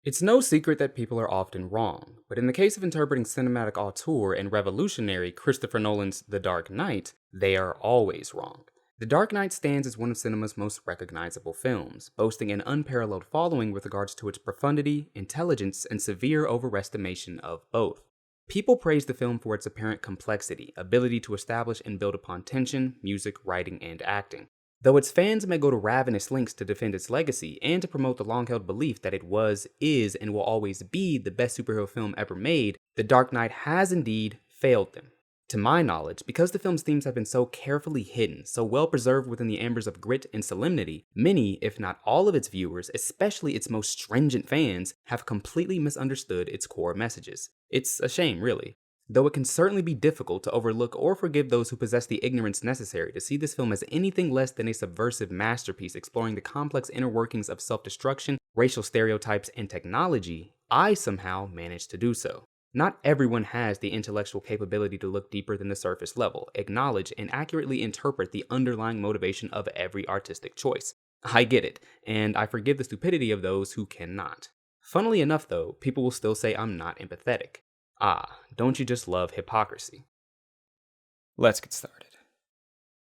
It's no secret that people are often wrong, but in the case of interpreting cinematic auteur and revolutionary Christopher Nolan's The Dark Knight, they are always wrong. The Dark Knight stands as one of cinema's most recognizable films, boasting an unparalleled following with regards to its profundity, intelligence, and severe overestimation of both. People praise the film for its apparent complexity, ability to establish and build upon tension, music, writing, and acting. Though its fans may go to ravenous lengths to defend its legacy and to promote the long-held belief that it was, is, and will always be the best superhero film ever made, The Dark Knight has indeed failed them. To my knowledge, because the film's themes have been so carefully hidden, so well preserved within the embers of grit and solemnity, many, if not all of its viewers, especially its most stringent fans, have completely misunderstood its core messages. It's a shame, really. Though it can certainly be difficult to overlook or forgive those who possess the ignorance necessary to see this film as anything less than a subversive masterpiece exploring the complex inner workings of self-destruction, racial stereotypes, and technology, I somehow managed to do so. Not everyone has the intellectual capability to look deeper than the surface level, acknowledge, and accurately interpret the underlying motivation of every artistic choice. I get it, and I forgive the stupidity of those who cannot. Funnily enough, though, people will still say I'm not empathetic. Ah, don't you just love hypocrisy? Let's get started.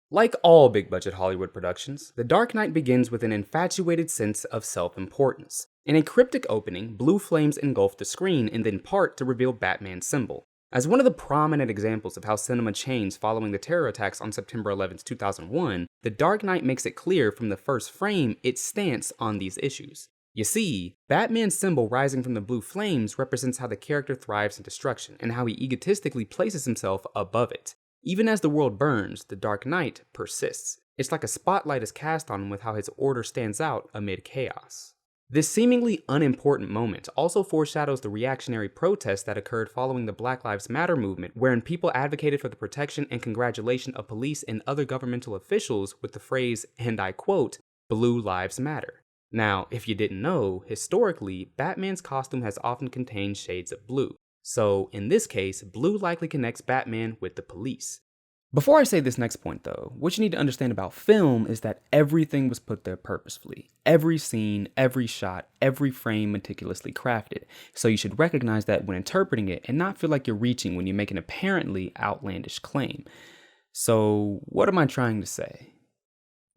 Like all big-budget Hollywood productions, The Dark Knight begins with an infatuated sense of self-importance. In a cryptic opening, blue flames engulf the screen and then part to reveal Batman's symbol. As one of the prominent examples of how cinema changed following the terror attacks on September 11, 2001, The Dark Knight makes it clear from the first frame its stance on these issues. You see, Batman's symbol rising from the blue flames represents how the character thrives in destruction and how he egotistically places himself above it. Even as the world burns, the Dark Knight persists. It's like a spotlight is cast on him with how his order stands out amid chaos. This seemingly unimportant moment also foreshadows the reactionary protests that occurred following the Black Lives Matter movement, wherein people advocated for the protection and congratulation of police and other governmental officials with the phrase, and I quote, "Blue Lives Matter." Now, if you didn't know, historically, Batman's costume has often contained shades of blue. So, in this case, blue likely connects Batman with the police. Before I say this next point though, what you need to understand about film is that everything was put there purposefully. Every scene, every shot, every frame meticulously crafted. So you should recognize that when interpreting it and not feel like you're reaching when you make an apparently outlandish claim. So, what am I trying to say?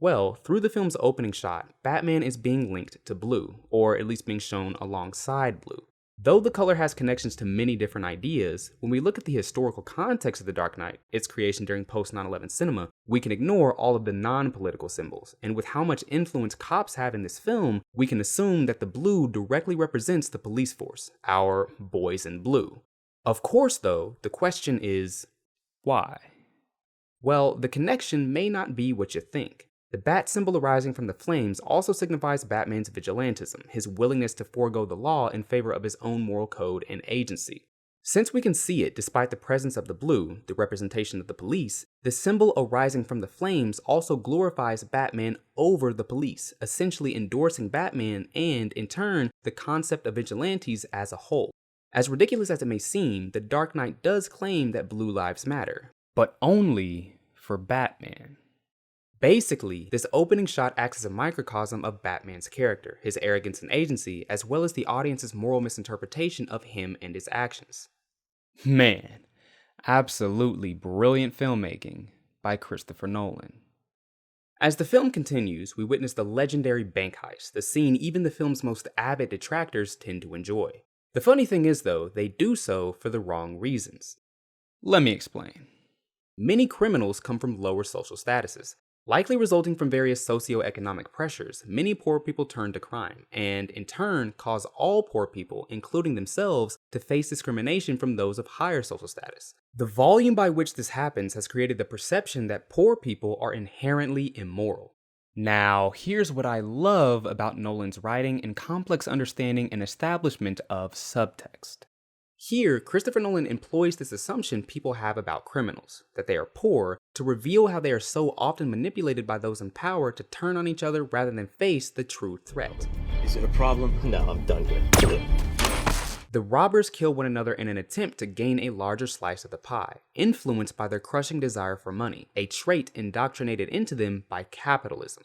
Well, through the film's opening shot, Batman is being linked to blue, or at least being shown alongside blue. Though the color has connections to many different ideas, when we look at the historical context of The Dark Knight, its creation during post-9/11 cinema, we can ignore all of the non-political symbols, and with how much influence cops have in this film, we can assume that the blue directly represents the police force, our boys in blue. Of course, though, the question is, why? Well, the connection may not be what you think. The bat symbol arising from the flames also signifies Batman's vigilantism, his willingness to forego the law in favor of his own moral code and agency. Since we can see it despite the presence of the blue, the representation of the police, the symbol arising from the flames also glorifies Batman over the police, essentially endorsing Batman and, in turn, the concept of vigilantes as a whole. As ridiculous as it may seem, The Dark Knight does claim that blue lives matter, but only for Batman. Basically, this opening shot acts as a microcosm of Batman's character, his arrogance and agency, as well as the audience's moral misinterpretation of him and his actions. Man, absolutely brilliant filmmaking by Christopher Nolan. As the film continues, we witness the legendary bank heist, the scene even the film's most avid detractors tend to enjoy. The funny thing is, though, they do so for the wrong reasons. Let me explain. Many criminals come from lower social statuses. Likely resulting from various socioeconomic pressures, many poor people turn to crime, and in turn cause all poor people, including themselves, to face discrimination from those of higher social status. The volume by which this happens has created the perception that poor people are inherently immoral. Now, here's what I love about Nolan's writing and complex understanding and establishment of subtext. Here, Christopher Nolan employs this assumption people have about criminals, that they are poor, to reveal how they are so often manipulated by those in power to turn on each other rather than face the true threat. Is it a problem? No, I'm done here. The robbers kill one another in an attempt to gain a larger slice of the pie, influenced by their crushing desire for money, a trait indoctrinated into them by capitalism.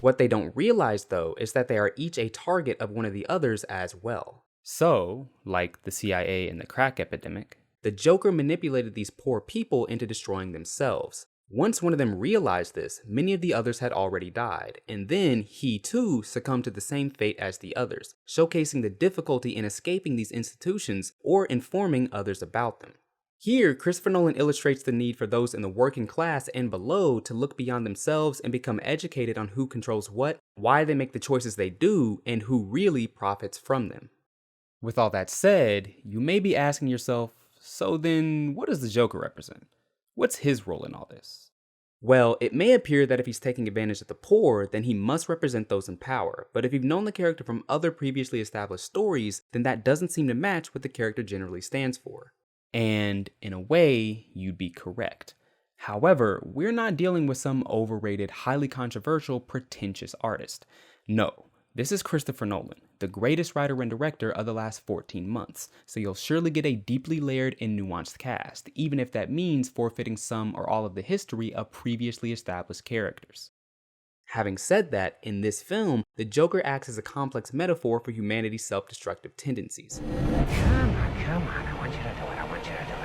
What they don't realize, though, is that they are each a target of one of the others as well. So, like the CIA and the crack epidemic, the Joker manipulated these poor people into destroying themselves. Once one of them realized this, many of the others had already died, and then he too succumbed to the same fate as the others, showcasing the difficulty in escaping these institutions or informing others about them. Here, Christopher Nolan illustrates the need for those in the working class and below to look beyond themselves and become educated on who controls what, why they make the choices they do, and who really profits from them. With all that said, you may be asking yourself, so then what does the Joker represent? What's his role in all this? Well, it may appear that if he's taking advantage of the poor, then he must represent those in power, but if you've known the character from other previously established stories, then that doesn't seem to match what the character generally stands for. And in a way, you'd be correct. However, we're not dealing with some overrated, highly controversial, pretentious artist. No, this is Christopher Nolan, the greatest writer and director of the last 14 months, so you'll surely get a deeply layered and nuanced cast, even if that means forfeiting some or all of the history of previously established characters. Having said that, in this film, the Joker acts as a complex metaphor for humanity's self-destructive tendencies. Come on, I want you to do it.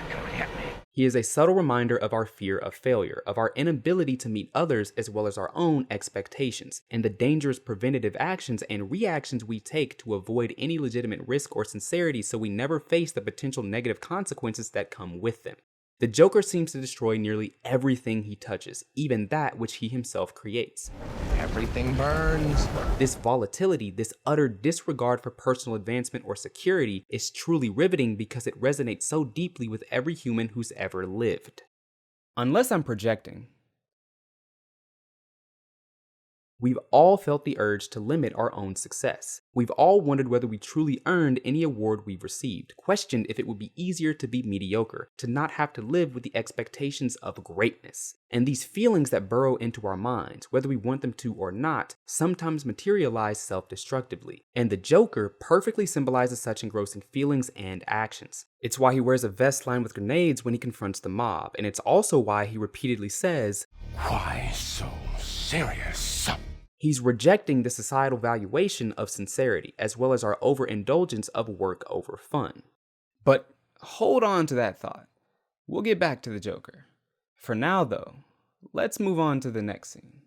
Come on, hit me. He is a subtle reminder of our fear of failure, of our inability to meet others as well as our own expectations, and the dangerous preventative actions and reactions we take to avoid any legitimate risk or sincerity so we never face the potential negative consequences that come with them. The Joker seems to destroy nearly everything he touches, even that which he himself creates. Everything burns. This volatility, this utter disregard for personal advancement or security is truly riveting because it resonates so deeply with every human who's ever lived. Unless I'm projecting, we've all felt the urge to limit our own success. We've all wondered whether we truly earned any award we've received, questioned if it would be easier to be mediocre, to not have to live with the expectations of greatness. And these feelings that burrow into our minds, whether we want them to or not, sometimes materialize self-destructively. And the Joker perfectly symbolizes such engrossing feelings and actions. It's why he wears a vest lined with grenades when he confronts the mob, and it's also why he repeatedly says, Why so serious? He's rejecting the societal valuation of sincerity, as well as our overindulgence of work over fun. But hold on to that thought. We'll get back to the Joker. For now, though, let's move on to the next scene.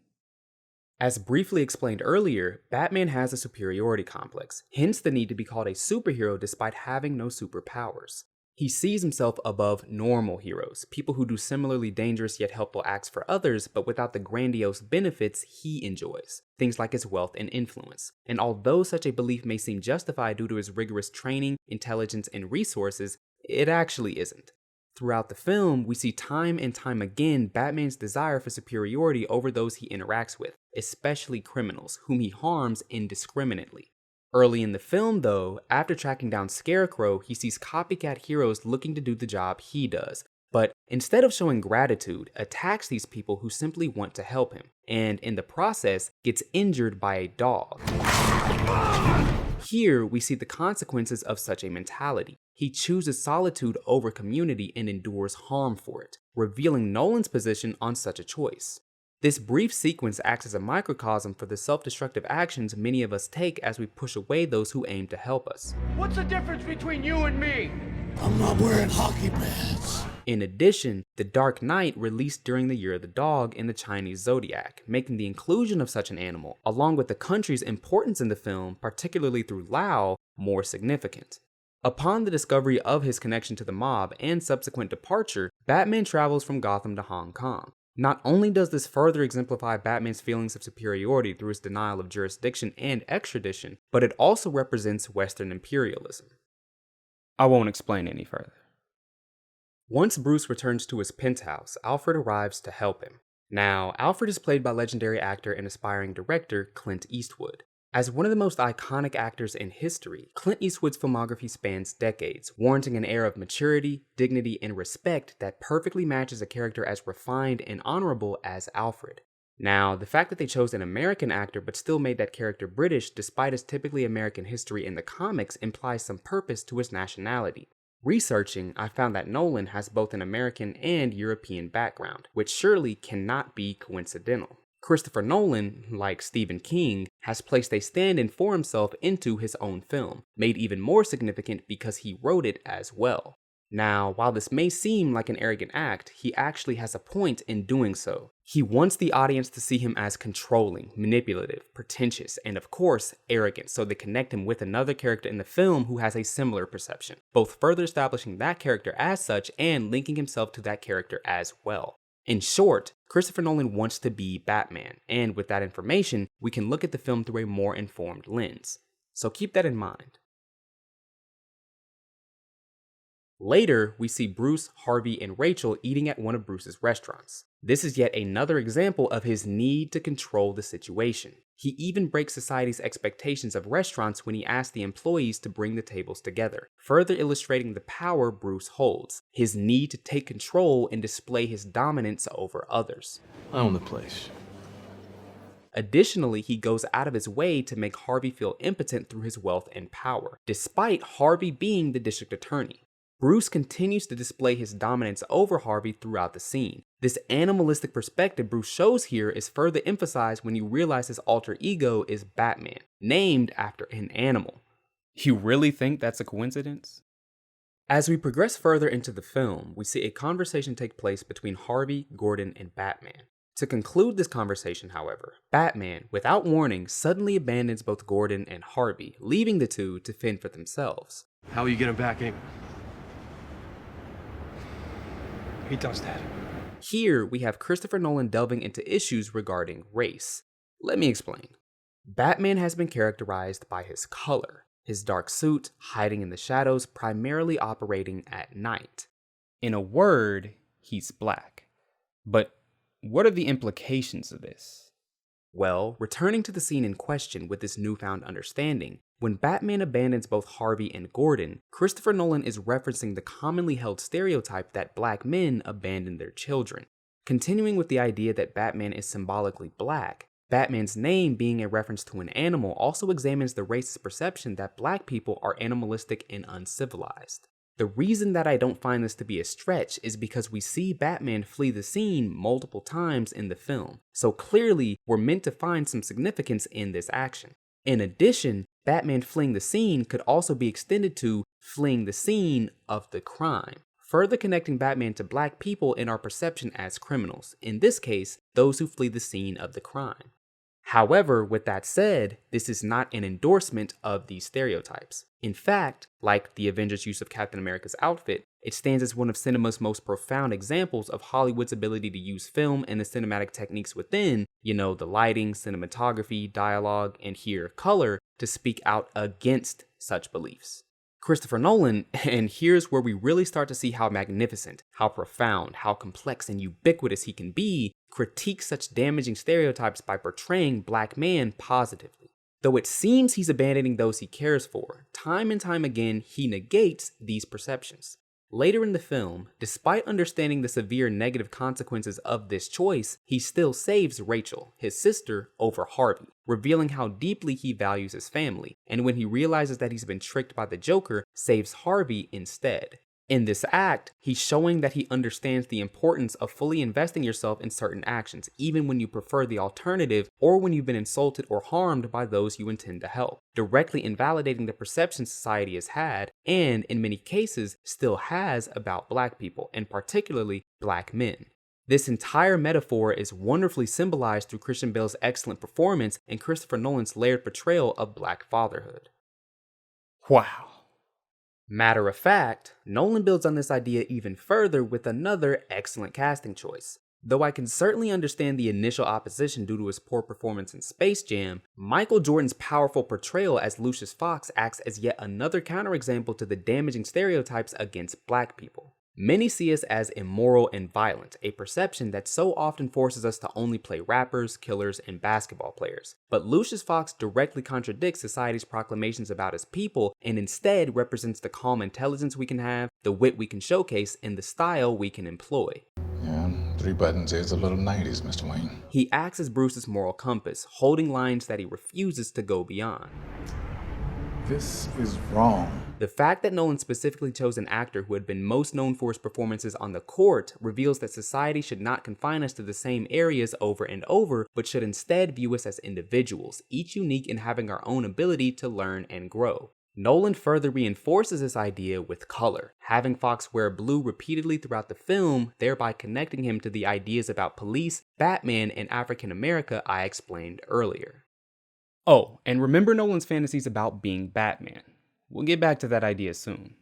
As briefly explained earlier, Batman has a superiority complex, hence the need to be called a superhero despite having no superpowers. He sees himself above normal heroes, people who do similarly dangerous yet helpful acts for others, but without the grandiose benefits he enjoys, things like his wealth and influence. And although such a belief may seem justified due to his rigorous training, intelligence, and resources, it actually isn't. Throughout the film, we see time and time again Batman's desire for superiority over those he interacts with, especially criminals, whom he harms indiscriminately. Early in the film, though, after tracking down Scarecrow, he sees copycat heroes looking to do the job he does, but instead of showing gratitude, attacks these people who simply want to help him, and in the process, gets injured by a dog. Here, we see the consequences of such a mentality. He chooses solitude over community and endures harm for it, revealing Nolan's position on such a choice. This brief sequence acts as a microcosm for the self-destructive actions many of us take as we push away those who aim to help us. What's the difference between you and me? I'm not wearing hockey pads. In addition, The Dark Knight released during the Year of the Dog in the Chinese zodiac, making the inclusion of such an animal, along with the country's importance in the film, particularly through Lao, more significant. Upon the discovery of his connection to the mob and subsequent departure, Batman travels from Gotham to Hong Kong. Not only does this further exemplify Batman's feelings of superiority through his denial of jurisdiction and extradition, but it also represents Western imperialism. I won't explain any further. Once Bruce returns to his penthouse, Alfred arrives to help him. Now, Alfred is played by legendary actor and aspiring director Clint Eastwood. As one of the most iconic actors in history, Clint Eastwood's filmography spans decades, warranting an air of maturity, dignity, and respect that perfectly matches a character as refined and honorable as Alfred. Now, the fact that they chose an American actor but still made that character British despite his typically American history in the comics implies some purpose to his nationality. Researching, I found that Nolan has both an American and European background, which surely cannot be coincidental. Christopher Nolan, like Stephen King, has placed a stand-in for himself into his own film, made even more significant because he wrote it as well. Now, while this may seem like an arrogant act, he actually has a point in doing so. He wants the audience to see him as controlling, manipulative, pretentious, and of course, arrogant, so they connect him with another character in the film who has a similar perception, both further establishing that character as such and linking himself to that character as well. In short, Christopher Nolan wants to be Batman, and with that information, we can look at the film through a more informed lens. So keep that in mind. Later, we see Bruce, Harvey, and Rachel eating at one of Bruce's restaurants. This is yet another example of his need to control the situation. He even breaks society's expectations of restaurants when he asks the employees to bring the tables together, further illustrating the power Bruce holds, his need to take control and display his dominance over others. I own the place. Additionally, he goes out of his way to make Harvey feel impotent through his wealth and power, despite Harvey being the district attorney. Bruce continues to display his dominance over Harvey throughout the scene. This animalistic perspective Bruce shows here is further emphasized when you realize his alter ego is Batman, named after an animal. You really think that's a coincidence? As we progress further into the film, we see a conversation take place between Harvey, Gordon, and Batman. To conclude this conversation, however, Batman, without warning, suddenly abandons both Gordon and Harvey, leaving the two to fend for themselves. How will you get him back in? He does that. Here, we have Christopher Nolan delving into issues regarding race. Let me explain. Batman has been characterized by his color, his dark suit, hiding in the shadows, primarily operating at night. In a word, he's black. But what are the implications of this? Well, returning to the scene in question with this newfound understanding, when Batman abandons both Harvey and Gordon, Christopher Nolan is referencing the commonly held stereotype that black men abandon their children. Continuing with the idea that Batman is symbolically black, Batman's name being a reference to an animal also examines the racist perception that black people are animalistic and uncivilized. The reason that I don't find this to be a stretch is because we see Batman flee the scene multiple times in the film, so clearly we're meant to find some significance in this action. In addition, Batman fleeing the scene could also be extended to fleeing the scene of the crime, further connecting Batman to black people in our perception as criminals, in this case, those who flee the scene of the crime. However, with that said, this is not an endorsement of these stereotypes. In fact, like the Avengers' use of Captain America's outfit, it stands as one of cinema's most profound examples of Hollywood's ability to use film and the cinematic techniques within, the lighting, cinematography, dialogue, and here, color, to speak out against such beliefs. Christopher Nolan, and here's where we really start to see how magnificent, how profound, how complex and ubiquitous he can be, critiques such damaging stereotypes by portraying black men positively. Though it seems he's abandoning those he cares for, time and time again he negates these perceptions. Later in the film, despite understanding the severe negative consequences of this choice, he still saves Rachel, his sister, over Harvey, revealing how deeply he values his family, and when he realizes that he's been tricked by the Joker, saves Harvey instead. In this act, he's showing that he understands the importance of fully investing yourself in certain actions, even when you prefer the alternative or when you've been insulted or harmed by those you intend to help, directly invalidating the perception society has had, and in many cases still has, about black people, and particularly black men. This entire metaphor is wonderfully symbolized through Christian Bale's excellent performance and Christopher Nolan's layered portrayal of black fatherhood. Wow. Matter of fact, Nolan builds on this idea even further with another excellent casting choice. Though I can certainly understand the initial opposition due to his poor performance in Space Jam, Michael Jordan's powerful portrayal as Lucius Fox acts as yet another counterexample to the damaging stereotypes against black people. Many see us as immoral and violent, a perception that so often forces us to only play rappers, killers, and basketball players. But Lucius Fox directly contradicts society's proclamations about his people and instead represents the calm intelligence we can have, the wit we can showcase, and the style we can employ. Yeah, 3 buttons is a little 90s, Mr. Wayne. He acts as Bruce's moral compass, holding lines that he refuses to go beyond. This is wrong. The fact that Nolan specifically chose an actor who had been most known for his performances on The Court reveals that society should not confine us to the same areas over and over, but should instead view us as individuals, each unique in having our own ability to learn and grow. Nolan further reinforces this idea with color, having Fox wear blue repeatedly throughout the film, thereby connecting him to the ideas about police, Batman, and African America I explained earlier. Oh, and remember Nolan's fantasies about being Batman. We'll get back to that idea soon.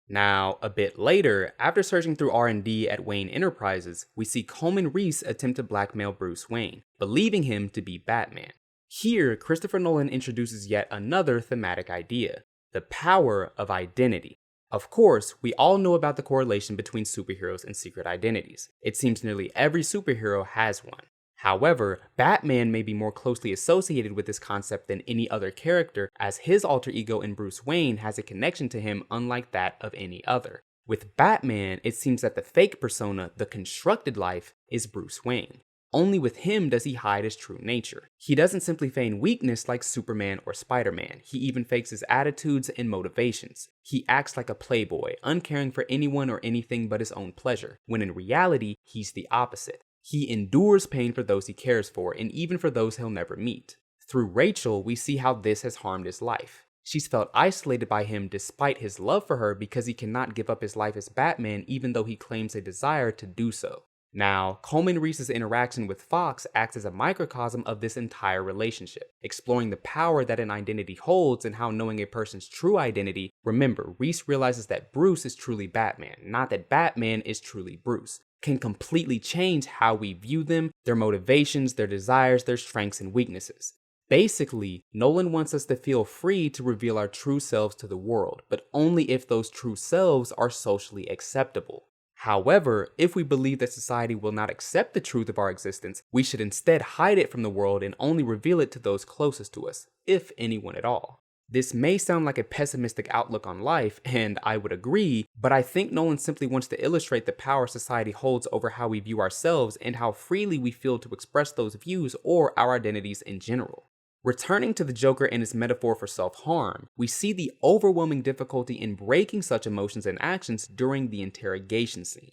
Now, a bit later, after searching through R&D at Wayne Enterprises, we see Coleman Reese attempt to blackmail Bruce Wayne, believing him to be Batman. Here, Christopher Nolan introduces yet another thematic idea, the power of identity. Of course, we all know about the correlation between superheroes and secret identities. It seems nearly every superhero has one. However, Batman may be more closely associated with this concept than any other character, as his alter ego in Bruce Wayne has a connection to him unlike that of any other. With Batman, it seems that the fake persona, the constructed life, is Bruce Wayne. Only with him does he hide his true nature. He doesn't simply feign weakness like Superman or Spider-Man. He even fakes his attitudes and motivations. He acts like a playboy, uncaring for anyone or anything but his own pleasure, when in reality, he's the opposite. He endures pain for those he cares for, and even for those he'll never meet. Through Rachel, we see how this has harmed his life. She's felt isolated by him despite his love for her because he cannot give up his life as Batman even though he claims a desire to do so. Now, Coleman Reese's interaction with Fox acts as a microcosm of this entire relationship, exploring the power that an identity holds and how knowing a person's true identity. Remember, Reese realizes that Bruce is truly Batman, not that Batman is truly Bruce, can completely change how we view them, their motivations, their desires, their strengths and weaknesses. Basically, Nolan wants us to feel free to reveal our true selves to the world, but only if those true selves are socially acceptable. However, if we believe that society will not accept the truth of our existence, we should instead hide it from the world and only reveal it to those closest to us, if anyone at all. This may sound like a pessimistic outlook on life, and I would agree, but I think Nolan simply wants to illustrate the power society holds over how we view ourselves and how freely we feel to express those views or our identities in general. Returning to the Joker and his metaphor for self-harm, we see the overwhelming difficulty in breaking such emotions and actions during the interrogation scene.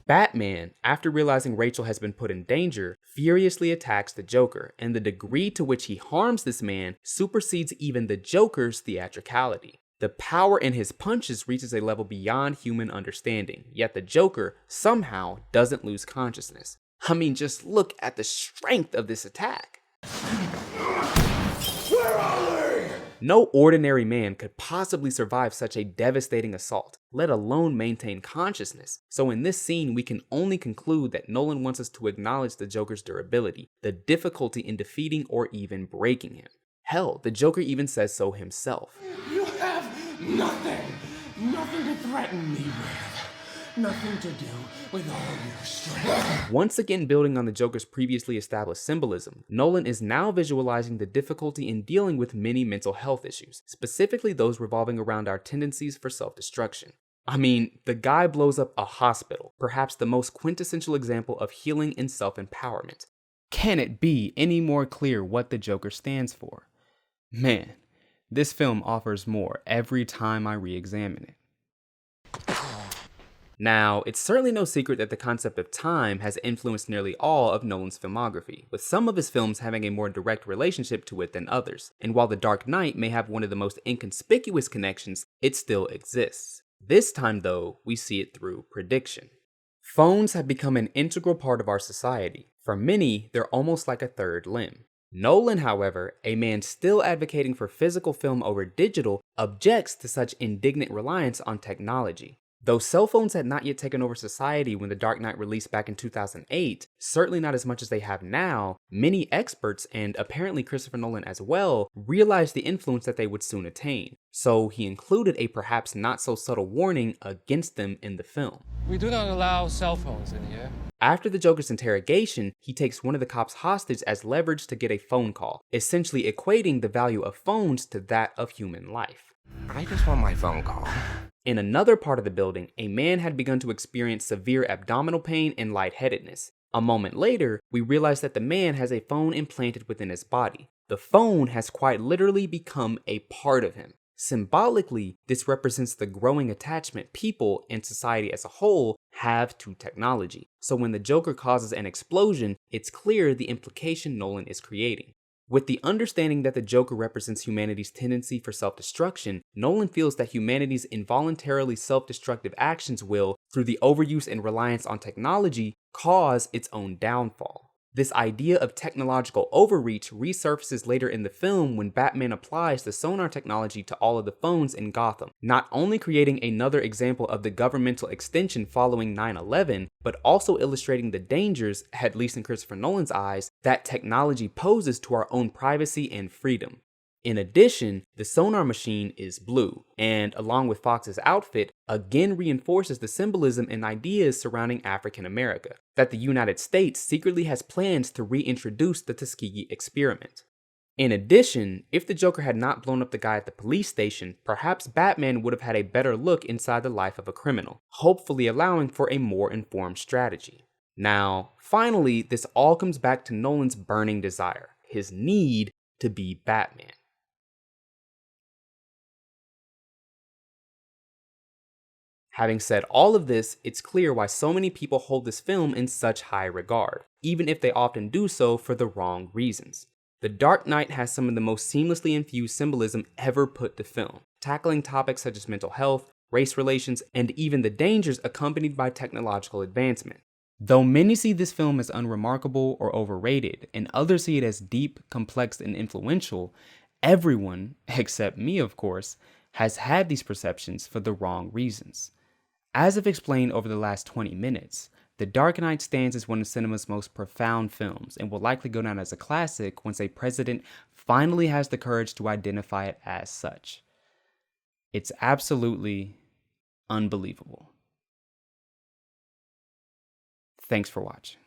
Batman, after realizing Rachel has been put in danger, furiously attacks the Joker, and the degree to which he harms this man supersedes even the Joker's theatricality. The power in his punches reaches a level beyond human understanding, yet the Joker somehow doesn't lose consciousness. I mean, just look at the strength of this attack. Where are they? No ordinary man could possibly survive such a devastating assault, let alone maintain consciousness. So in this scene, we can only conclude that Nolan wants us to acknowledge the Joker's durability, the difficulty in defeating or even breaking him. Hell, the Joker even says so himself. You have nothing to threaten me with. Nothing to do with all your strength. Once again building on the Joker's previously established symbolism, Nolan is now visualizing the difficulty in dealing with many mental health issues, specifically those revolving around our tendencies for self-destruction. I mean, the guy blows up a hospital, perhaps the most quintessential example of healing and self-empowerment. Can it be any more clear what the Joker stands for? Man, this film offers more every time I re-examine it. Now, it's certainly no secret that the concept of time has influenced nearly all of Nolan's filmography, with some of his films having a more direct relationship to it than others, and while The Dark Knight may have one of the most inconspicuous connections, it still exists. This time though, we see it through prediction. Phones have become an integral part of our society. For many, they're almost like a third limb. Nolan, however, a man still advocating for physical film over digital, objects to such indignant reliance on technology. Though cell phones had not yet taken over society when The Dark Knight released back in 2008, certainly not as much as they have now, many experts, and apparently Christopher Nolan as well, realized the influence that they would soon attain. So he included a perhaps not so subtle warning against them in the film. We do not allow cell phones in here. After the Joker's interrogation, he takes one of the cops hostage as leverage to get a phone call, essentially equating the value of phones to that of human life. I just want my phone call. In another part of the building, a man had begun to experience severe abdominal pain and lightheadedness. A moment later, we realize that the man has a phone implanted within his body. The phone has quite literally become a part of him. Symbolically, this represents the growing attachment people and society as a whole have to technology. So when the Joker causes an explosion, it's clear the implication Nolan is creating. With the understanding that the Joker represents humanity's tendency for self-destruction, Nolan feels that humanity's involuntarily self-destructive actions will, through the overuse and reliance on technology, cause its own downfall. This idea of technological overreach resurfaces later in the film when Batman applies the sonar technology to all of the phones in Gotham, not only creating another example of the governmental extension following 9/11, but also illustrating the dangers, at least in Christopher Nolan's eyes, that technology poses to our own privacy and freedom. In addition, the sonar machine is blue, and along with Fox's outfit, again reinforces the symbolism and ideas surrounding African America, that the United States secretly has plans to reintroduce the Tuskegee experiment. In addition, if the Joker had not blown up the guy at the police station, perhaps Batman would have had a better look inside the life of a criminal, hopefully allowing for a more informed strategy. Now, finally, this all comes back to Nolan's burning desire, his need to be Batman. Having said all of this, it's clear why so many people hold this film in such high regard, even if they often do so for the wrong reasons. The Dark Knight has some of the most seamlessly infused symbolism ever put to film, tackling topics such as mental health, race relations, and even the dangers accompanied by technological advancement. Though many see this film as unremarkable or overrated, and others see it as deep, complex, and influential, everyone, except me of course, has had these perceptions for the wrong reasons. As I've explained over the last 20 minutes, The Dark Knight stands as one of cinema's most profound films and will likely go down as a classic once a president finally has the courage to identify it as such. It's absolutely unbelievable. Thanks for watching.